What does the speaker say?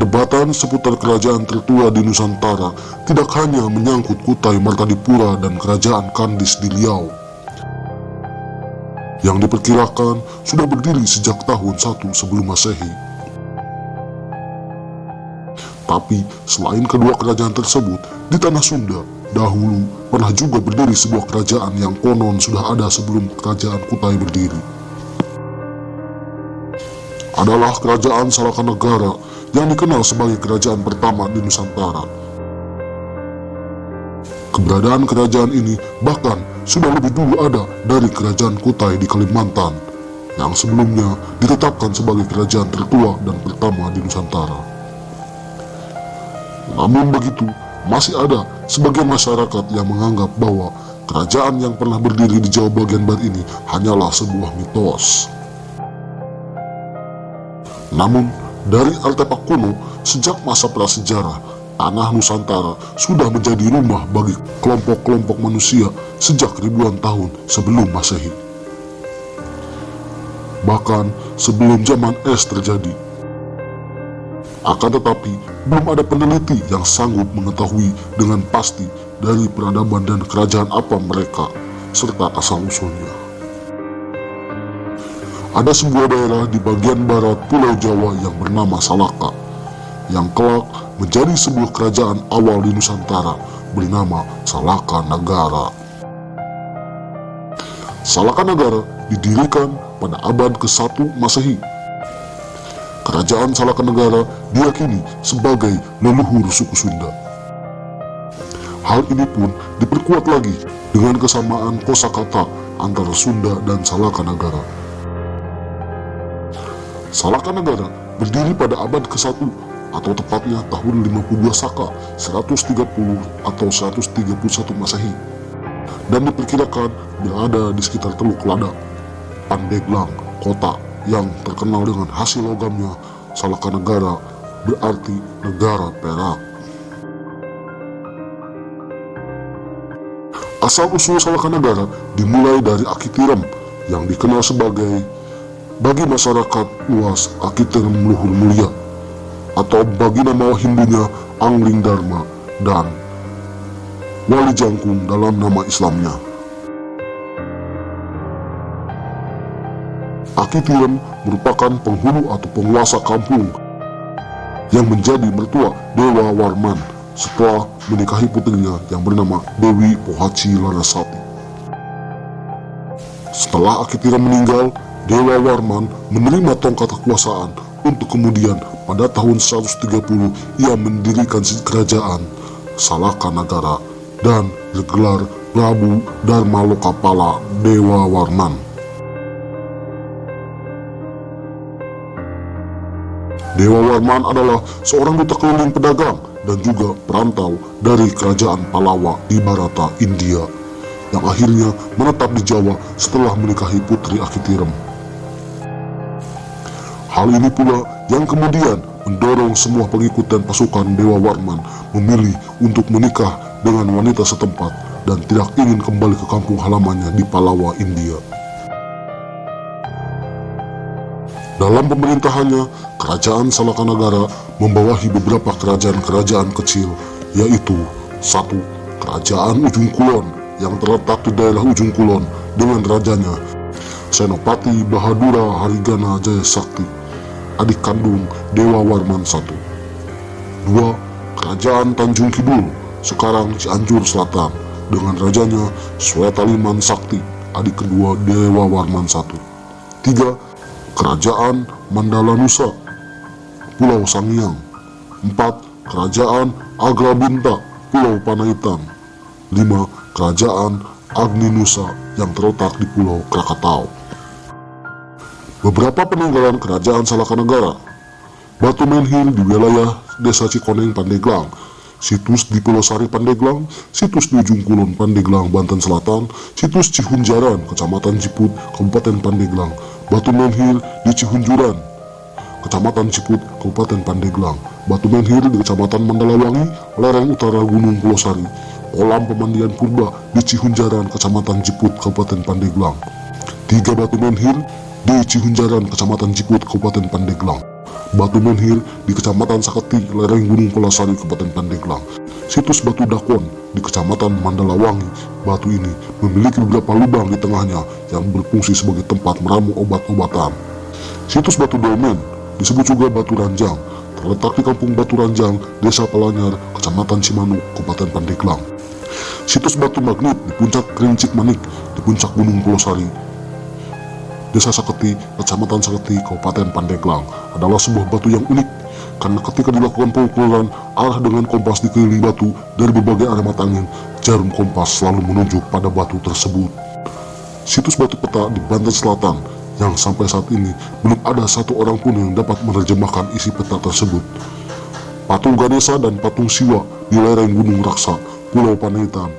Perdebatan seputar kerajaan tertua di Nusantara tidak hanya menyangkut Kutai Martadipura dan kerajaan Kandis di Riau, yang diperkirakan sudah berdiri sejak tahun 1 sebelum Masehi. Tapi selain kedua kerajaan tersebut, di tanah Sunda dahulu pernah juga berdiri sebuah kerajaan yang konon sudah ada sebelum kerajaan Kutai berdiri. Adalah kerajaan Salakanegara yang dikenal sebagai kerajaan pertama di Nusantara. Keberadaan kerajaan ini bahkan sudah lebih dulu ada dari kerajaan Kutai di Kalimantan, yang sebelumnya ditetapkan sebagai kerajaan tertua dan pertama di Nusantara. Namun begitu, masih ada sebagian masyarakat yang menganggap bahwa kerajaan yang pernah berdiri di Jawa bagian barat ini hanyalah sebuah mitos. Namun, dari artefak kuno, sejak masa prasejarah, tanah Nusantara sudah menjadi rumah bagi kelompok-kelompok manusia sejak ribuan tahun sebelum Masehi. Bahkan sebelum zaman es terjadi. Akan tetapi, belum ada peneliti yang sanggup mengetahui dengan pasti dari peradaban dan kerajaan apa mereka, serta asal-usulnya. Ada sebuah daerah di bagian barat Pulau Jawa yang bernama Salaka, yang kelak menjadi sebuah kerajaan awal di Nusantara bernama Salakanegara. Salakanegara didirikan pada abad ke-1 Masehi. Kerajaan Salakanegara diyakini sebagai leluhur suku Sunda. Hal ini pun diperkuat lagi dengan kesamaan kosakata antara Sunda dan Salakanegara. Salakanegara berdiri pada abad ke-1 atau tepatnya tahun 52 Saka 130 atau 131 Masehi, dan diperkirakan berada di sekitar Teluk Lada, Pandeglang, kota yang terkenal dengan hasil logamnya. Salakanegara berarti negara perak. Asal-usul Salakanegara dimulai dari Akitirem yang dikenal sebagai, bagi masyarakat luas, Akitirem Luhur Mulia, atau bagi nama Hindunya Angling Dharma, dan Wali Jangkung dalam nama Islamnya. Akitirem merupakan penghulu atau penguasa kampung yang menjadi mertua Dewa Warman setelah menikahi putrinya yang bernama Dewi Pohaci Larasati. Setelah Akitirem meninggal, Dewa Warman menerima tongkat kekuasaan untuk kemudian pada tahun 130 ia mendirikan kerajaan Salakanegara dan bergelar Prabu Dharma Lokapala Dewa Warman. Dewa Warman adalah seorang duta keliling pedagang dan juga perantau dari kerajaan Palawa di Barata, India, yang akhirnya menetap di Jawa setelah menikahi putri Akitirem. Hal ini pula yang kemudian mendorong semua pengikut dan pasukan Dewa Warman memilih untuk menikah dengan wanita setempat dan tidak ingin kembali ke kampung halamannya di Palawa, India. Dalam pemerintahannya, kerajaan Salakanegara membawahi beberapa kerajaan-kerajaan kecil, yaitu 1. Kerajaan Ujung Kulon yang terletak di daerah Ujung Kulon dengan rajanya Senopati Bahadura Harigana Jaya Sakti, adik kandung Dewa Warman I. 2. Kerajaan Tanjung Kidul, sekarang Cianjur Selatan, dengan rajanya Swetaliman Sakti, adik kedua Dewa Warman I. 3. Kerajaan Mandala Nusa, Pulau Sangiang. 4. Kerajaan Agrabinta, Pulau Panaitan. 5. Kerajaan Agni Nusa yang terletak di Pulau Krakatau. Beberapa peninggalan kerajaan Salakanegara: Batu Menhir di wilayah Desa Cikoneng, Pandeglang, situs di Pulau Sari, Pandeglang, situs di Ujung Kulon, Pandeglang, Banten Selatan, situs Cihunjaran, Kecamatan Ciput, Kabupaten Pandeglang, Batu Menhir di Cihunjuran, Kecamatan Ciput, Kabupaten Pandeglang, Batu Menhir di Kecamatan Mandalawangi, lereng utara Gunung Pulau Sari, Kolam Pemandian Purba di Cihunjaran, Kecamatan Ciput, Kabupaten Pandeglang. 3 Batu Menhir di Cihunjaran, Kecamatan Ciput, Kabupaten Pandeglang. Batu Menhir di Kecamatan Saketi, lereng Gunung Pulasari, Kabupaten Pandeglang. Situs Batu Dakon di Kecamatan Mandalawangi. Batu ini memiliki beberapa lubang di tengahnya yang berfungsi sebagai tempat meramu obat-obatan. Situs Batu Dolmen disebut juga Batu Ranjang, terletak di Kampung Batu Ranjang, Desa Palanyar, Kecamatan Cimanuk, Kabupaten Pandeglang. Situs Batu Magnet di Puncak Kerincik Manik di Puncak Gunung Pulasari, Desa Saketi, Kecamatan Saketi, Kabupaten Pandeglang, adalah sebuah batu yang unik karena ketika dilakukan pengukuran arah dengan kompas dikelilingi batu dari berbagai arah mata angin, jarum kompas selalu menunjuk pada batu tersebut. Situs Batu Peta di Banten Selatan yang sampai saat ini belum ada satu orang pun yang dapat menerjemahkan isi peta tersebut. Patung Ganesha dan patung Siwa di lereng Gunung Raksa, Pulau Panaitan,